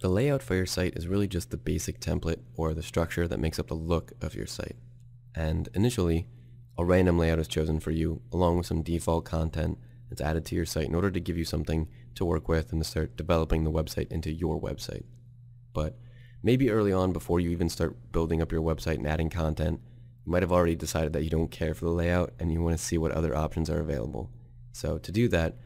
The layout for your site is really just the basic template or the structure that makes up the look of your site. And initially, a random layout is chosen for you along with some default content that's added to your site in order to give you something to work with and to start developing the website into your website. But maybe early on, before you even start building up your website and adding content, you might have already decided that you don't care for the layout and you want to see what other options are available. So to do that,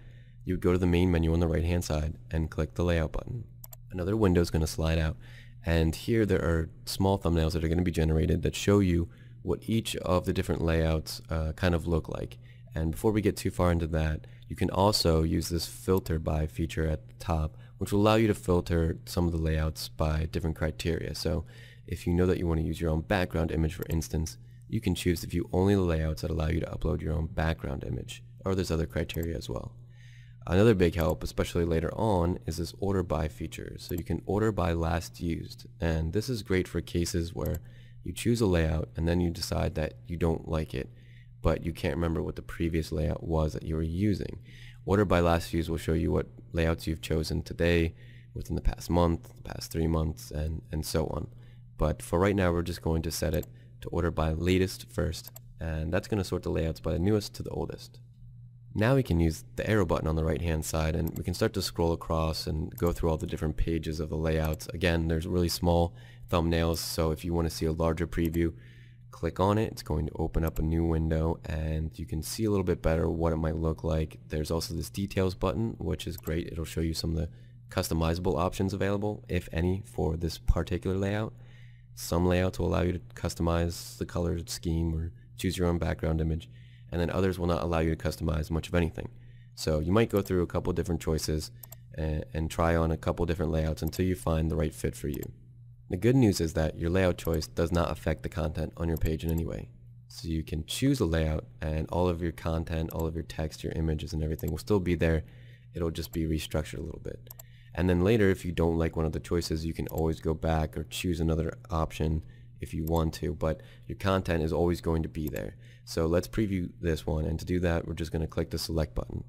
you would go to the main menu on the right hand side and click the layout button. Another window is going to slide out, and here there are small thumbnails that are going to be generated that show you what each of the different layouts kind of look like. And before we get too far into that, you can also use this filter by feature at the top, which will allow you to filter some of the layouts by different criteria. So if you know that you want to use your own background image, for instance, you can choose to view only the layouts that allow you to upload your own background image, or there's other criteria as well. Another big help, especially later on, is this order by feature. So you can order by last used, and this is great for cases where you choose a layout and then you decide that you don't like it, but you can't remember what the previous layout was that you were using. Order by last used will show you what layouts you've chosen today, within the past month, the past 3 months, and so on. But for right now, we're just going to set it to order by latest first, and that's going to sort the layouts by the newest to the oldest. Now we can use the arrow button on the right hand side and we can start to scroll across and go through all the different pages of the layouts. Again, there's really small thumbnails, so if you want to see a larger preview, click on it. It's going to open up a new window and you can see a little bit better what it might look like. There's also this details button, which is great. It'll show you some of the customizable options available, if any, for this particular layout. Some layouts will allow you to customize the color scheme or choose your own background image, and then others will not allow you to customize much of anything. So you might go through a couple different choices and try on a couple different layouts until you find the right fit for you. The good news is that your layout choice does not affect the content on your page in any way. So you can choose a layout and all of your content, all of your text, your images and everything will still be there. It'll just be restructured a little bit. And then later, if you don't like one of the choices, you can always go back or choose another option if you want to, but your content is always going to be there. So let's preview this one, and to do that we're just going to click the select button,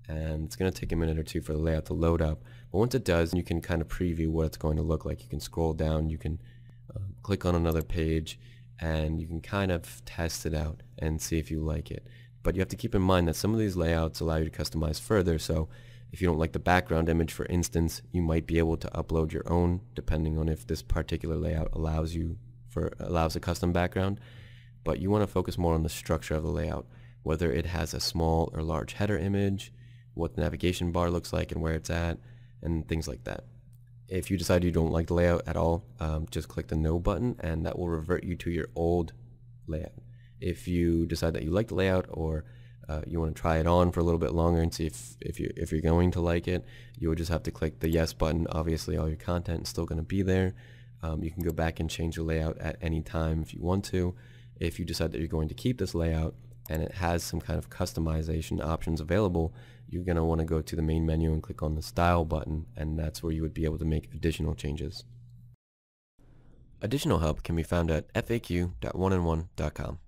and it's going to take a minute or two for the layout to load up, but once it does you can kind of preview what it's going to look like. You can scroll down, you can click on another page, and you can kind of test it out and see if you like it. But you have to keep in mind that some of these layouts allow you to customize further, so if you don't like the background image, for instance, you might be able to upload your own depending on if this particular layout allows a custom background. But you want to focus more on the structure of the layout, whether it has a small or large header image, what the navigation bar looks like and where it's at, and things like that. If you decide you don't like the layout at all, just click the no button and that will revert you to your old layout. If you decide that you like the layout, or you want to try it on for a little bit longer and see if you're going to like it, you will just have to click the yes button. Obviously all your content is still going to be there. You can go back and change the layout at any time if you want to. If you decide that you're going to keep this layout and it has some kind of customization options available, you're going to want to go to the main menu and click on the style button, and that's where you would be able to make additional changes. Additional help can be found at faq.oneandone.com.